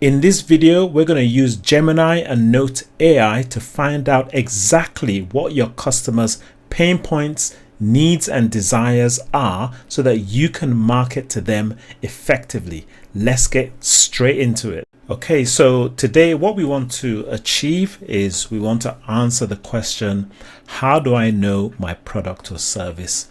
In this video, we're going to use Gemini and Note AI to find out exactly what your customers' pain points, needs and desires are so that you can market to them effectively. Let's get straight into it. Okay, so today what we want to achieve is we want to answer the question, how do I know my product or service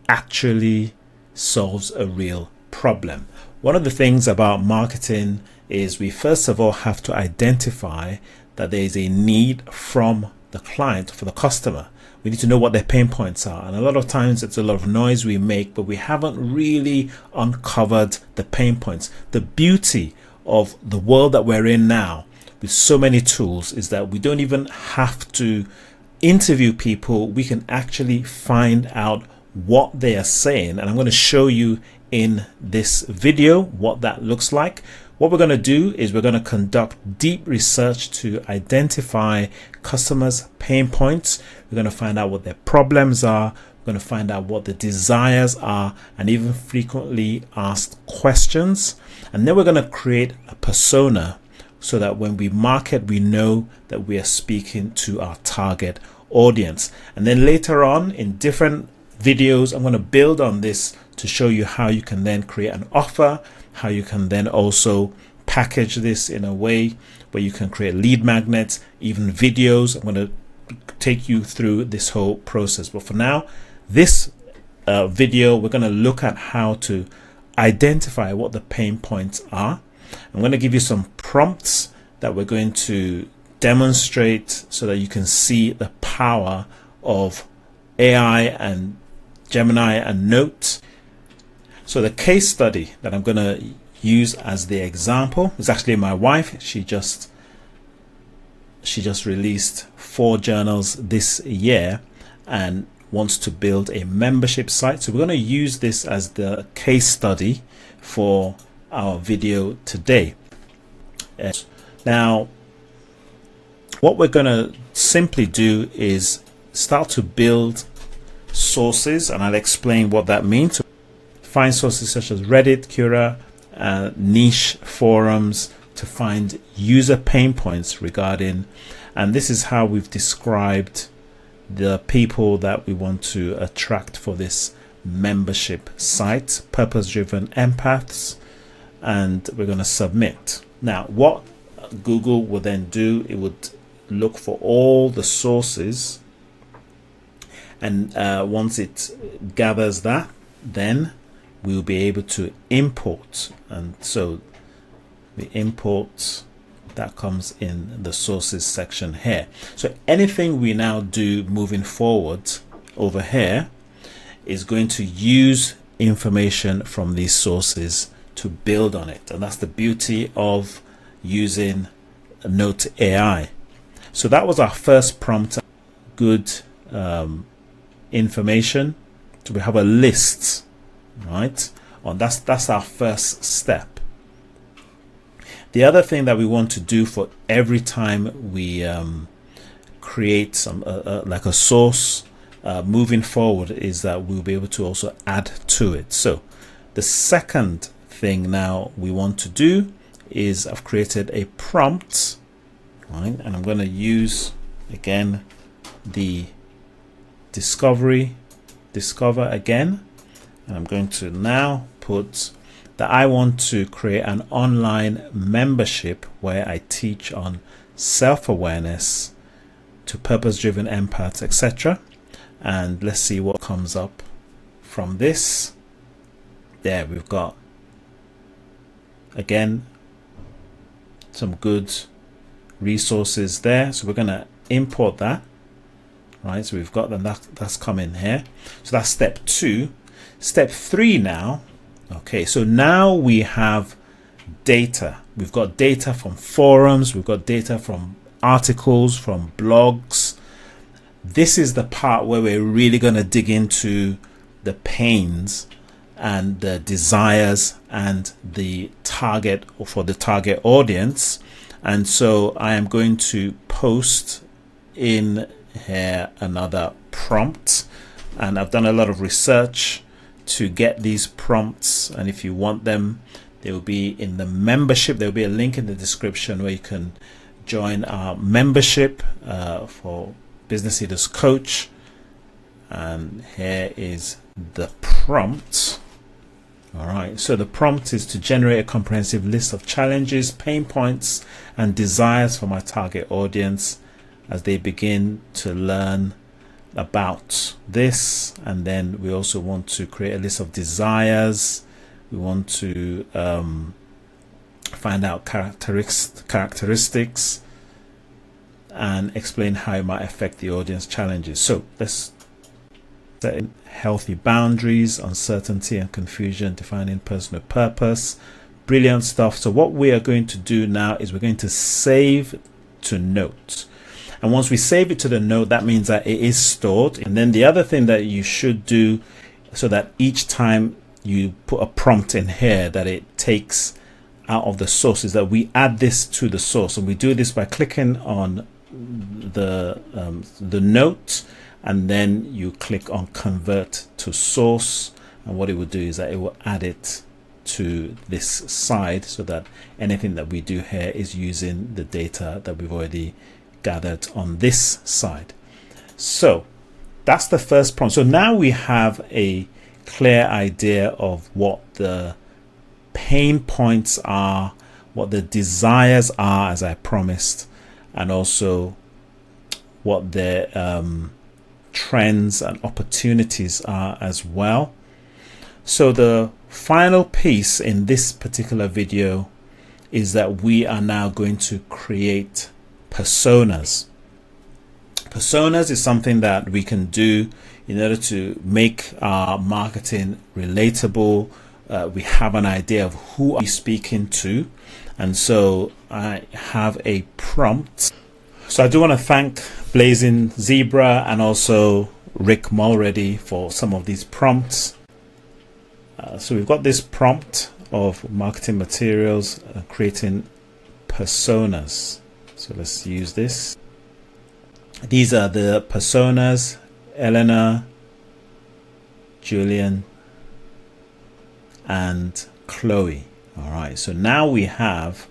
actually solves a real problem? One of the things about marketing is we first of all have to identify that there is a need from the client, for the customer. We need to know what their pain points are. And a lot of times it's a lot of noise we make, but we haven't really uncovered the pain points. The beauty of the world that we're in now with so many tools is that we don't even have to interview people. We can actually find out what they are saying. And I'm going to show you in this video what that looks like. What we're going to do is we're going to conduct deep research to identify customers' pain points. We're going to find out what their problems are. We're going to find out what the desires are, and even frequently asked questions. And then we're going to create a persona so that when we market, we know that we are speaking to our target audience. And then later on in different videos, I'm going to build on this to show you how you can then create an offer, how you can then also package this in a way where you can create lead magnets, even videos. I'm going to take you through this whole process. But for now, this video, we're going to look at how to identify what the pain points are. I'm going to give you some prompts that we're going to demonstrate so that you can see the power of AI and Gemini and Note. So the case study that I'm going to use as the example is actually my wife. She just released 4 journals this year and wants to build a membership site. So we're going to use this as the case study for our video today. Now, what we're going to simply do is start to build sources, and I'll explain what that means. Find sources such as Reddit, Quora, niche forums to find user pain points regarding, and this is how we've described the people that we want to attract for this membership site, purpose-driven empaths, and we're going to submit. Now, what Google will then do, it would look for all the sources, and once it gathers that, then we'll be able to import. And so the import that comes in the sources section here. So anything we now do moving forward over here is going to use information from these sources to build on it. And that's the beauty of using Note AI. So that was our first prompt. Good information. So we have a list, right? That's our first step. The other thing that we want to do for every time we create some like a source moving forward is that we'll be able to also add to it. So the second thing now we want to do is I've created a prompt, right? And I'm going to use again the discover again, and I'm going to now put that I want to create an online membership where I teach on self-awareness to purpose-driven empaths, etc. And let's see what comes up from this. There we've got again some good resources there, so we're going to import that, right? So we've got that's coming here. So that's step 2. Step 3 now. Okay, so now we have data. We've got data from forums, we've got data from articles, from blogs. This is the part where we're really going to dig into the pains and the desires and the target, or for the target audience. And so I am going to post in here another prompt, and I've done a lot of research to get these prompts, and if you want them, They will be in the membership. There will be a link in the description where you can join our membership for Business Leaders Coach. And here is the prompt. All right, so the prompt is to generate a comprehensive list of challenges, pain points, and desires for my target audience as they begin to learn about this. And then we also want to create a list of desires. We want to find out characteristics and explain how it might affect the audience challenges. So let's set healthy boundaries, uncertainty and confusion, defining personal purpose. Brilliant stuff. So what we are going to do now is we're going to save to note. And once we save it to the note, that means that it is stored. And then the other thing that you should do, so that each time you put a prompt in here that it takes out of the source, is that we add this to the source. And we do this by clicking on the note, and then you click on convert to source. And what it will do is that it will add it to this side, so that anything that we do here is using the data that we've already gathered on this side. So that's the first prompt. So now we have a clear idea of what the pain points are, what the desires are, as I promised, and also what the trends and opportunities are as well. So the final piece in this particular video is that we are now going to create personas. Personas is something that we can do in order to make our marketing relatable. We have an idea of who are we speaking to, and so I have a prompt. So I do want to thank Blazing Zebra and also Rick Mulready for some of these prompts. So we've got this prompt of marketing materials, creating personas. So let's use this. These are the personas: Eleanor, Julian, and Chloe. All right, so now we have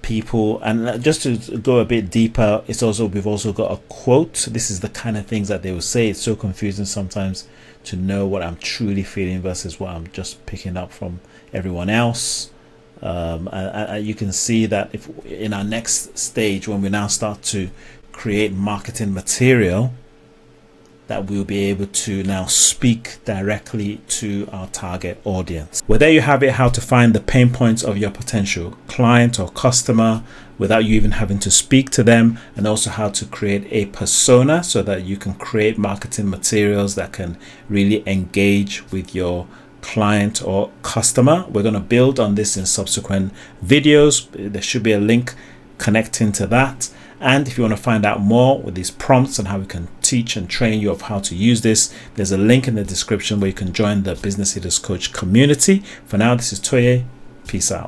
people, and just to go a bit deeper, it's also, we've also got a quote. This is the kind of things that they will say. It's so confusing sometimes to know what I'm truly feeling versus what I'm just picking up from everyone else. You can see that if in our next stage, when we now start to create marketing material, that we'll be able to now speak directly to our target audience. Well, there you have it, how to find the pain points of your potential client or customer without you even having to speak to them, and also how to create a persona so that you can create marketing materials that can really engage with your client or customer. We're going to build on this in subsequent videos. There should be a link connecting to that. And if you want to find out more with these prompts and how we can teach and train you of how to use this, there's a link in the description where you can join the Business Leaders Coach community. For now, this is Toye. Peace out.